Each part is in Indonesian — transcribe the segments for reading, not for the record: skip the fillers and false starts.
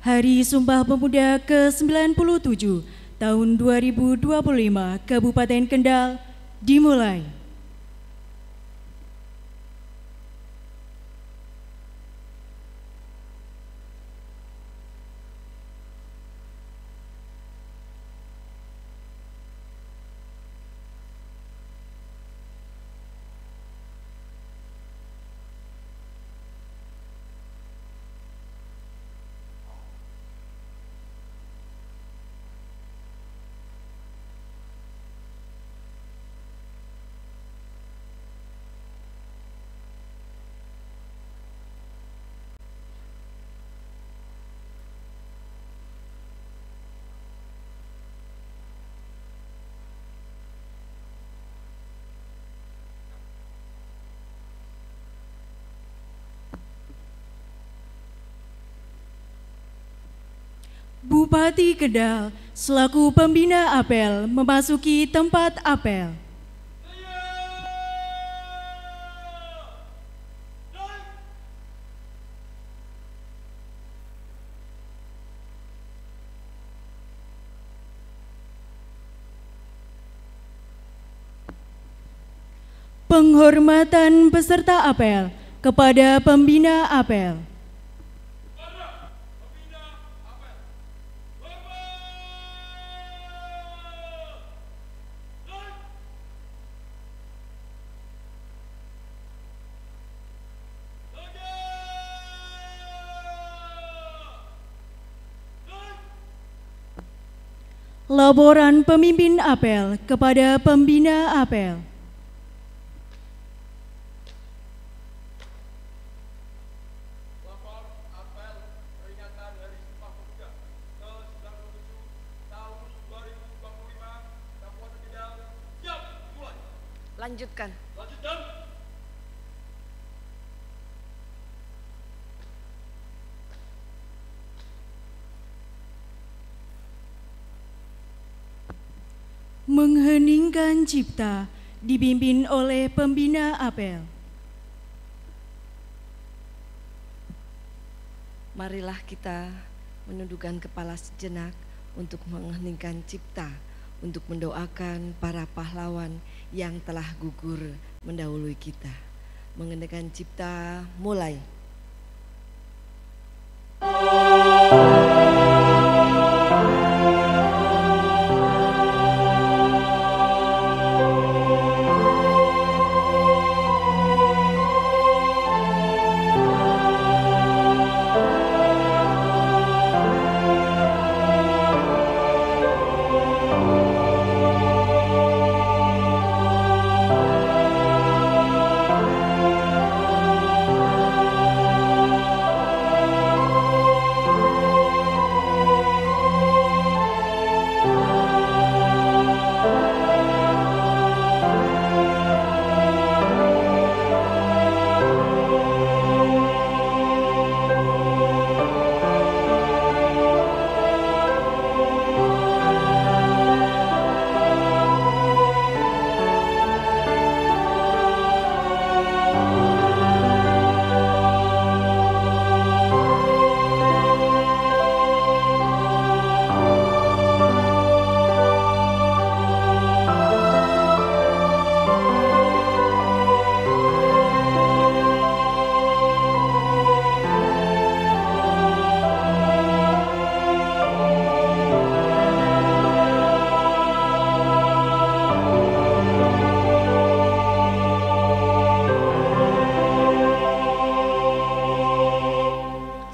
Hari Sumpah Pemuda ke-97 tahun 2025 Kabupaten Kendal dimulai. Bupati Kendal selaku pembina apel memasuki tempat apel. Penghormatan peserta apel kepada pembina apel. Laporan pemimpin apel kepada pembina apel. Lapor apel peringatan Hari Sumpah Pemuda ke-97 tahun 2025 Kabupaten Kendal siap mulai. Lanjutkan. Lanjutkan. Mengheningkan cipta dipimpin oleh pembina apel. Marilah kita menundukkan kepala sejenak untuk mengheningkan cipta, untuk mendoakan para pahlawan yang telah gugur mendahului kita. Mengheningkan cipta, mulai.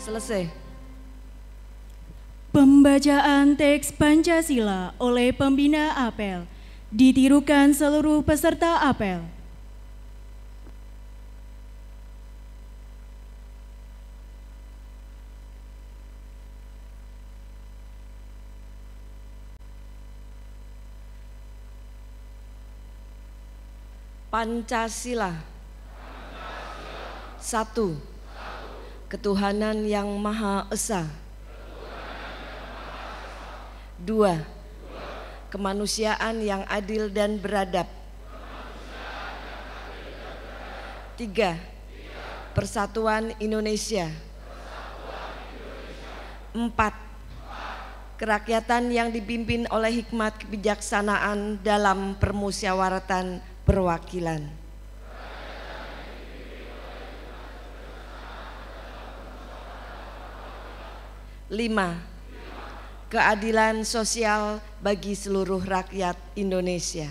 Selesai. Pembacaan teks Pancasila oleh pembina apel ditirukan seluruh peserta apel. Pancasila. Satu. Ketuhanan yang Maha Esa. Dua. Kemanusiaan yang adil dan beradab. Tiga. Persatuan Indonesia. 4. Kerakyatan yang dipimpin oleh hikmat kebijaksanaan dalam permusyawaratan perwakilan. 5. Keadilan sosial bagi seluruh rakyat Indonesia.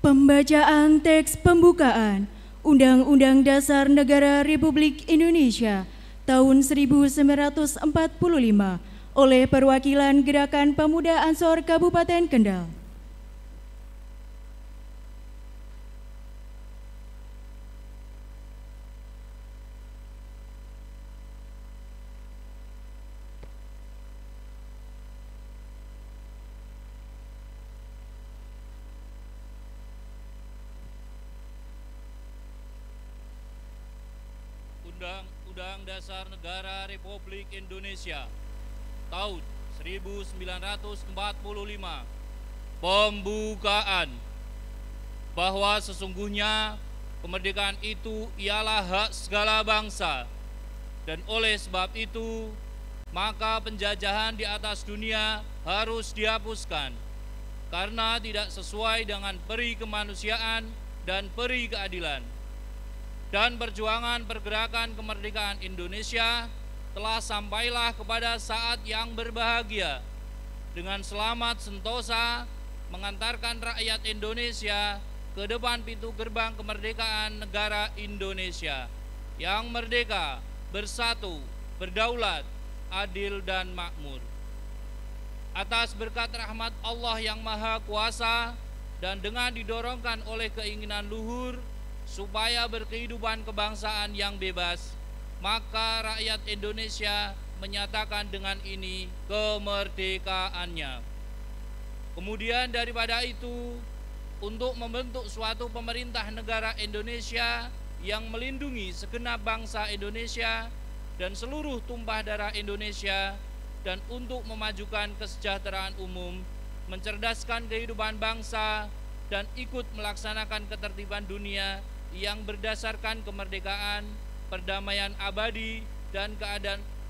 Pembacaan teks pembukaan Undang-Undang Dasar Negara Republik Indonesia tahun 1945 oleh perwakilan Gerakan Pemuda Ansor Kabupaten Kendal. Undang-Undang Dasar Negara Republik Indonesia tahun 1945. Pembukaan. Bahwa sesungguhnya kemerdekaan itu ialah hak segala bangsa, dan oleh sebab itu maka penjajahan di atas dunia harus dihapuskan karena tidak sesuai dengan peri kemanusiaan dan peri keadilan. Dan perjuangan pergerakan kemerdekaan Indonesia telah sampailah kepada saat yang berbahagia dengan selamat sentosa mengantarkan rakyat Indonesia ke depan pintu gerbang kemerdekaan negara Indonesia yang merdeka, bersatu, berdaulat, adil dan makmur. Atas berkat rahmat Allah yang Maha Kuasa dan dengan didorongkan oleh keinginan luhur supaya berkehidupan kebangsaan yang bebas, maka rakyat Indonesia menyatakan dengan ini kemerdekaannya. Kemudian daripada itu, untuk membentuk suatu pemerintah negara Indonesia yang melindungi segenap bangsa Indonesia dan seluruh tumpah darah Indonesia, dan untuk memajukan kesejahteraan umum, mencerdaskan kehidupan bangsa, dan ikut melaksanakan ketertiban dunia yang berdasarkan kemerdekaan, perdamaian abadi, dan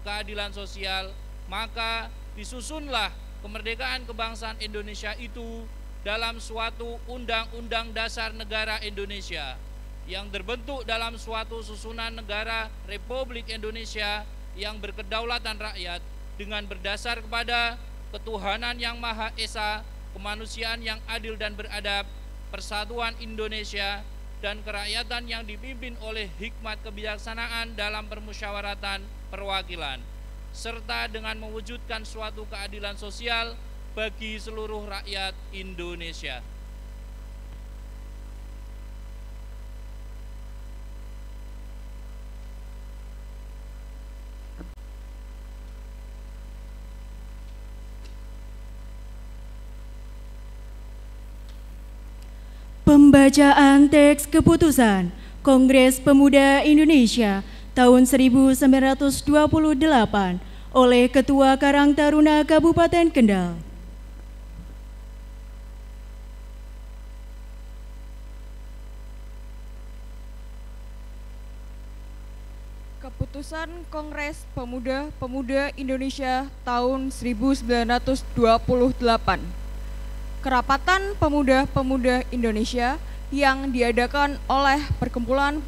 keadilan sosial, maka disusunlah kemerdekaan kebangsaan Indonesia itu dalam suatu Undang-Undang Dasar Negara Indonesia yang terbentuk dalam suatu susunan negara Republik Indonesia yang berkedaulatan rakyat dengan berdasar kepada ketuhanan yang Maha Esa, kemanusiaan yang adil dan beradab, persatuan Indonesia, dan kerakyatan yang dipimpin oleh hikmat kebijaksanaan dalam permusyawaratan perwakilan, serta dengan mewujudkan suatu keadilan sosial bagi seluruh rakyat Indonesia. Pembacaan teks keputusan Kongres Pemuda Indonesia tahun 1928 oleh Ketua Karang Taruna Kabupaten Kendal. Keputusan Kongres Pemuda Indonesia tahun 1928. Kerapatan Pemuda Indonesia yang diadakan oleh Perkumpulan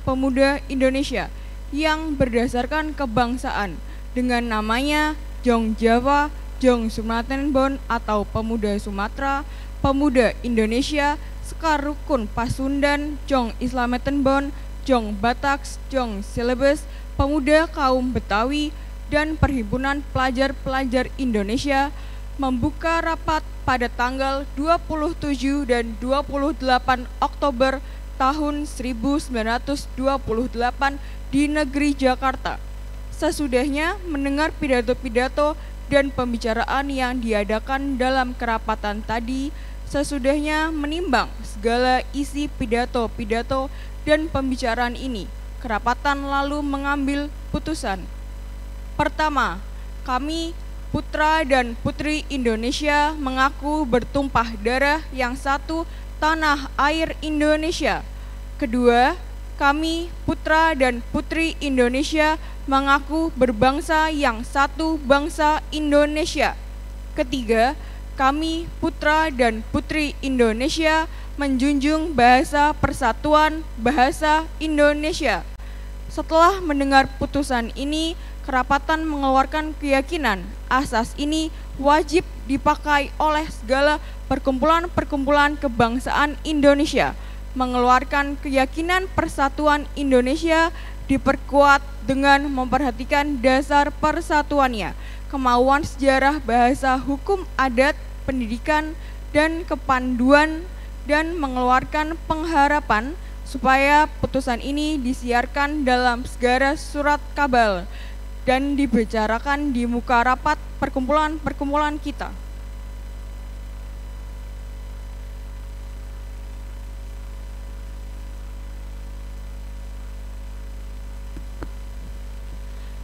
Pemuda Indonesia yang berdasarkan kebangsaan dengan namanya Jong Jawa, Jong Sumattenbon atau Pemuda Sumatera, Pemuda Indonesia, Sekar Rukun Pasundan, Jong Islametenbon, Jong Bataks, Jong Silebes, Pemuda Kaum Betawi, dan Perhimpunan Pelajar-Pelajar Indonesia membuka rapat pada tanggal 27 dan 28 Oktober tahun 1928 di negeri Jakarta. Sesudahnya mendengar pidato-pidato dan pembicaraan yang diadakan dalam kerapatan tadi, sesudahnya menimbang segala isi pidato-pidato dan pembicaraan ini, kerapatan lalu mengambil putusan. Pertama, kami putra dan putri Indonesia mengaku bertumpah darah yang satu, tanah air Indonesia. Kedua, kami putra dan putri Indonesia mengaku berbangsa yang satu, bangsa Indonesia. Ketiga, kami putra dan putri Indonesia menjunjung bahasa persatuan bahasa Indonesia. Setelah mendengar putusan ini, kerapatan mengeluarkan keyakinan asas ini wajib dipakai oleh segala perkumpulan-perkumpulan kebangsaan Indonesia. Mengeluarkan keyakinan persatuan Indonesia diperkuat dengan memperhatikan dasar persatuannya, kemauan sejarah, bahasa, hukum adat, pendidikan, dan kepanduan, dan mengeluarkan pengharapan supaya putusan ini disiarkan dalam segala surat kabar dan dibicarakan di muka rapat perkumpulan-perkumpulan kita.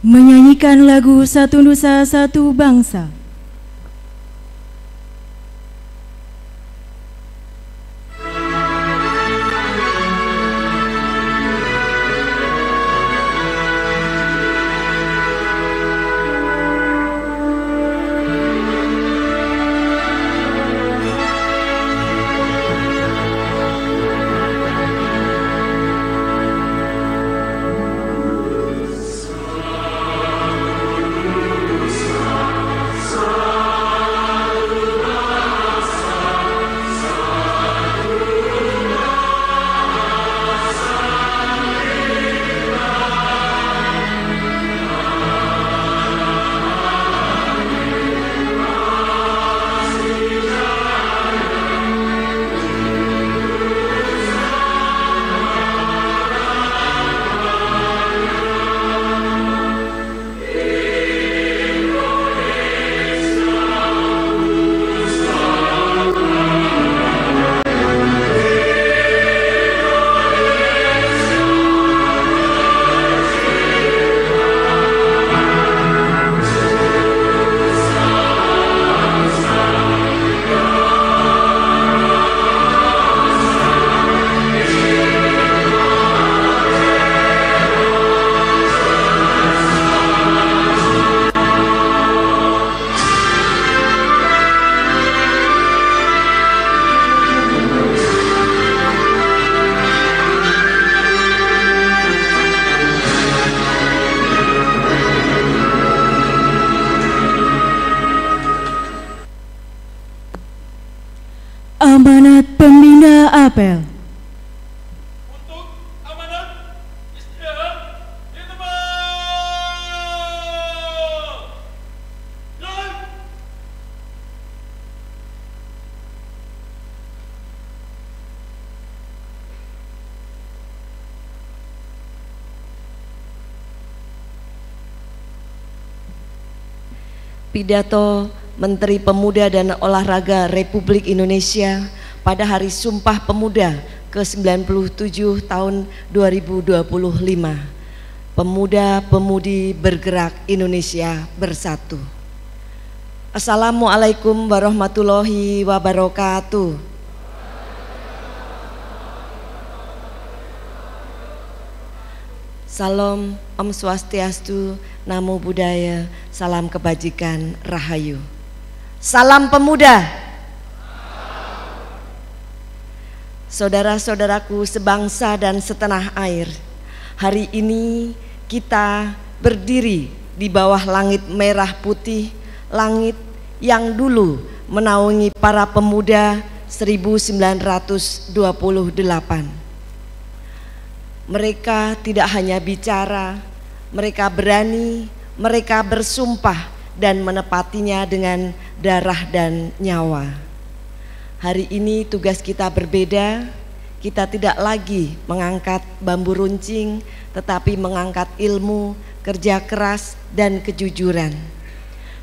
Menyanyikan lagu Satu Nusa Satu Bangsa. Amanat Pembina Apel. Untuk amanat istirahat di tempat. Dan Pidato Menteri Pemuda dan Olahraga Republik Indonesia pada Hari Sumpah Pemuda ke-97 tahun 2025. Pemuda-pemudi bergerak Indonesia bersatu. Assalamualaikum warahmatullahi wabarakatuh. Salam, Om Swastiastu, Namo Buddhaya, salam kebajikan, Rahayu. Salam pemuda. Saudara-saudaraku sebangsa dan setanah air, hari ini kita berdiri di bawah langit merah putih, langit yang dulu menaungi para pemuda 1928. Mereka tidak hanya bicara, mereka berani, mereka bersumpah dan menepatinya dengan darah dan nyawa. Hari ini tugas kita berbeda, kita tidak lagi mengangkat bambu runcing, tetapi mengangkat ilmu, kerja keras, dan kejujuran.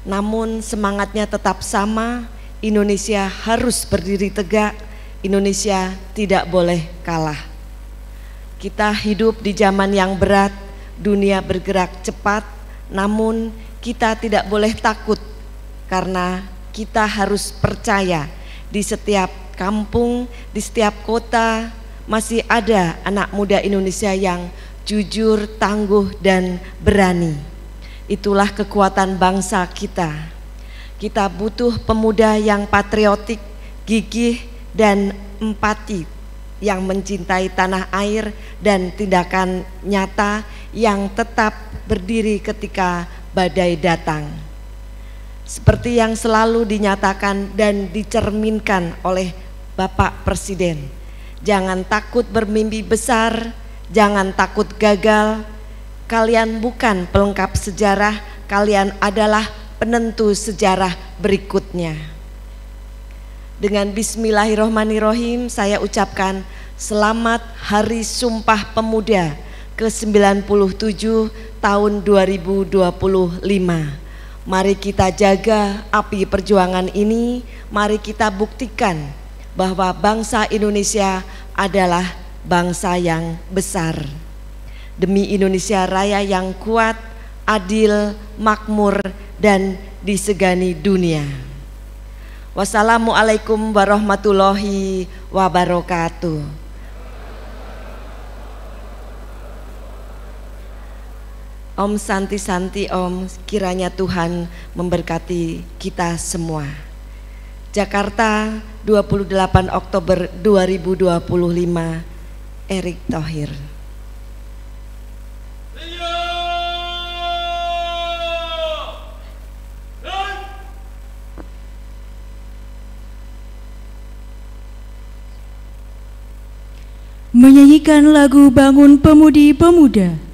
Namun semangatnya tetap sama, Indonesia harus berdiri tegak, Indonesia tidak boleh kalah. Kita hidup di zaman yang berat, dunia bergerak cepat, namun kita tidak boleh takut karena kita harus percaya di setiap kampung, di setiap kota masih ada anak muda Indonesia yang jujur, tangguh, dan berani. Itulah kekuatan bangsa kita. Kita butuh pemuda yang patriotik, gigih, dan empati, yang mencintai tanah air dan tindakan nyata yang tetap berdiri ketika badai datang. Seperti yang selalu dinyatakan dan dicerminkan oleh Bapak Presiden, jangan takut bermimpi besar, jangan takut gagal. Kalian bukan pelengkap sejarah, kalian adalah penentu sejarah berikutnya. Dengan bismillahirrohmanirrohim saya ucapkan selamat Hari Sumpah Pemuda ke-97 tahun 2025. Mari kita jaga api perjuangan ini, mari kita buktikan bahwa bangsa Indonesia adalah bangsa yang besar. Demi Indonesia Raya yang kuat, adil, makmur, dan disegani dunia. Wassalamualaikum warahmatullahi wabarakatuh. Om Santi Santi Om, kiranya Tuhan memberkati kita semua. Jakarta, 28 Oktober 2025, Erick Thohir. Menyanyikan lagu Bangun Pemudi Pemuda.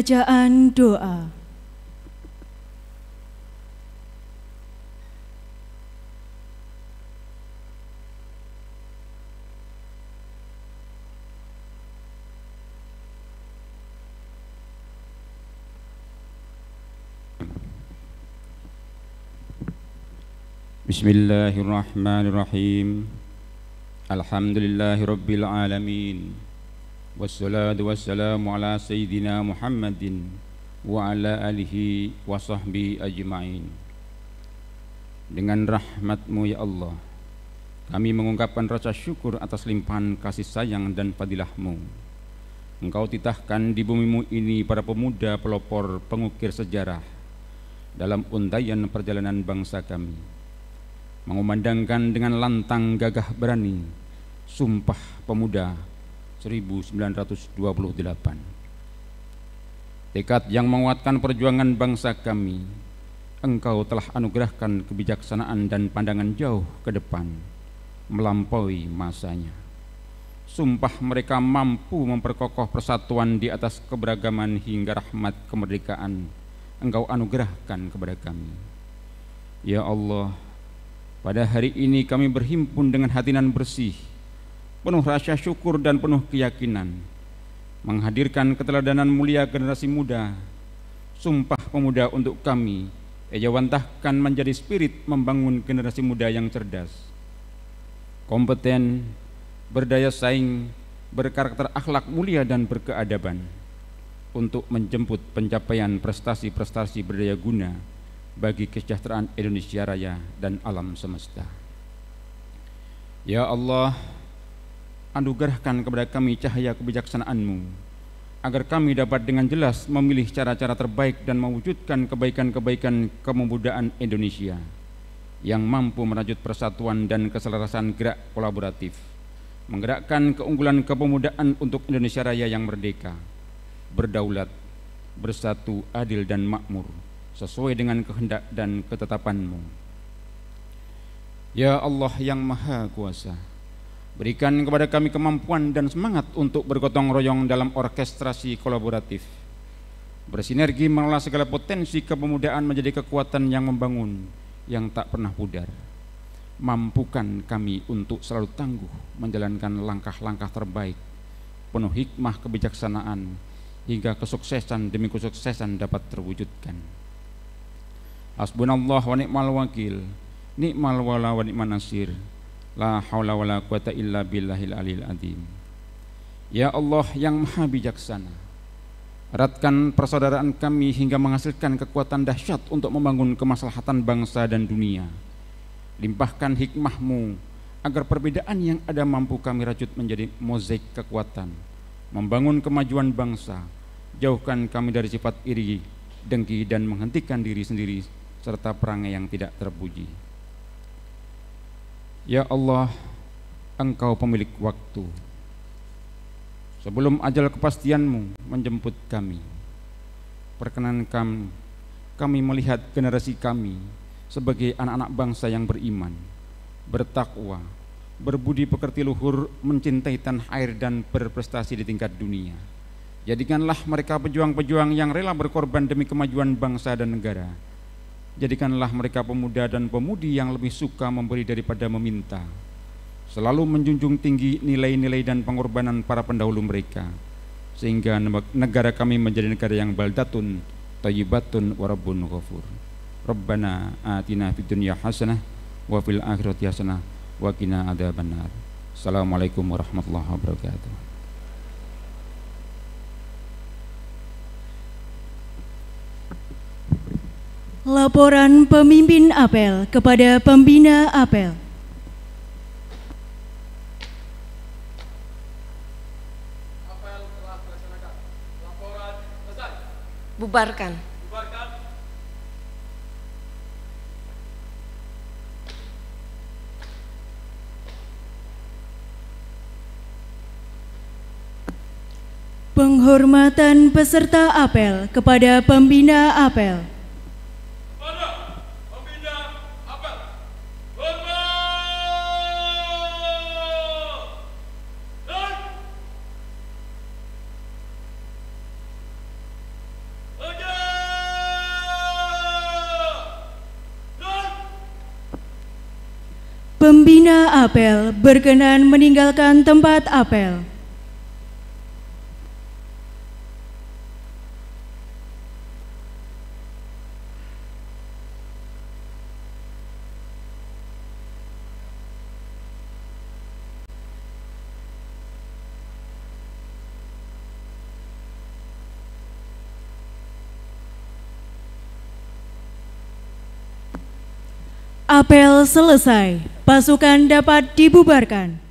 Bacaan doa. Bismillahirrahmanirrahim. Alhamdulillahirabbil alamin. Wassalatu wassalamu ala sayyidina Muhammadin wa ala alihi wa sahbihi ajma'in. Dengan rahmat-Mu ya Allah, kami mengungkapkan rasa syukur atas limpahan kasih sayang dan fadilah-Mu. Engkau titahkan di bumi-Mu ini para pemuda pelopor pengukir sejarah dalam untaian perjalanan bangsa kami, mengumandangkan dengan lantang gagah berani Sumpah Pemuda 1928. Tekad yang menguatkan perjuangan bangsa kami, Engkau telah anugerahkan kebijaksanaan dan pandangan jauh ke depan, melampaui masanya. Sumpah mereka mampu memperkokoh persatuan di atas keberagaman hingga rahmat kemerdekaan Engkau anugerahkan kepada kami. Ya Allah, pada hari ini kami berhimpun dengan hati nan bersih, penuh rasa syukur dan penuh keyakinan, menghadirkan keteladanan mulia generasi muda. Sumpah Pemuda untuk kami ejawantahkan menjadi spirit membangun generasi muda yang cerdas, kompeten, berdaya saing, berkarakter akhlak mulia dan berkeadaban, untuk menjemput pencapaian prestasi-prestasi berdaya guna bagi kesejahteraan Indonesia Raya dan alam semesta. Ya Allah, anugerahkan kepada kami cahaya kebijaksanaan-Mu, agar kami dapat dengan jelas memilih cara-cara terbaik dan mewujudkan kebaikan-kebaikan kepemudaan Indonesia yang mampu merajut persatuan dan keselarasan gerak kolaboratif, menggerakkan keunggulan kepemudaan untuk Indonesia Raya yang merdeka, berdaulat, bersatu, adil dan makmur, sesuai dengan kehendak dan ketetapan-Mu. Ya Allah yang Maha Kuasa, berikan kepada kami kemampuan dan semangat untuk bergotong royong dalam orkestrasi kolaboratif, bersinergi mengelola segala potensi kepemudaan menjadi kekuatan yang membangun, yang tak pernah pudar. Mampukan kami untuk selalu tangguh menjalankan langkah-langkah terbaik, penuh hikmah kebijaksanaan, hingga kesuksesan demi kesuksesan dapat terwujudkan. Hasbunallah wa ni'mal wakil, ni'mal wala wa ni'man nasir, la haula wala quwata illa billahil aliyil azim. Ya Allah yang Maha Bijaksana, eratkan persaudaraan kami hingga menghasilkan kekuatan dahsyat untuk membangun kemaslahatan bangsa dan dunia. Limpahkan hikmah-Mu agar perbedaan yang ada mampu kami rajut menjadi mozaik kekuatan, membangun kemajuan bangsa. Jauhkan kami dari sifat iri, dengki dan menghentikan diri sendiri serta perangai yang tidak terpuji. Ya Allah, Engkau pemilik waktu. Sebelum ajal kepastian-Mu menjemput kami, perkenankan kami melihat generasi kami sebagai anak-anak bangsa yang beriman, bertakwa, berbudi pekerti luhur, mencintai tanah air dan berprestasi di tingkat dunia. Jadikanlah mereka pejuang-pejuang yang rela berkorban demi kemajuan bangsa dan negara. Jadikanlah mereka pemuda dan pemudi yang lebih suka memberi daripada meminta, selalu menjunjung tinggi nilai-nilai dan pengorbanan para pendahulu mereka, sehingga negara kami menjadi negara yang baldatun, thayyibatun, wa rabbun ghafur. Rabbana atina fid dunya hasanah wa fil akhirati hasanah wa qina adzabannar. Assalamualaikum warahmatullahi wabarakatuh. Laporan pemimpin apel kepada pembina apel. Apel telah dilaksanakan. Laporan selesai. Bubarkan. Bubarkan. Penghormatan peserta apel kepada pembina apel. Kepada pembina apel. Hormat. Dan Pembina apel berkenan meninggalkan tempat apel. Apel selesai, pasukan dapat dibubarkan.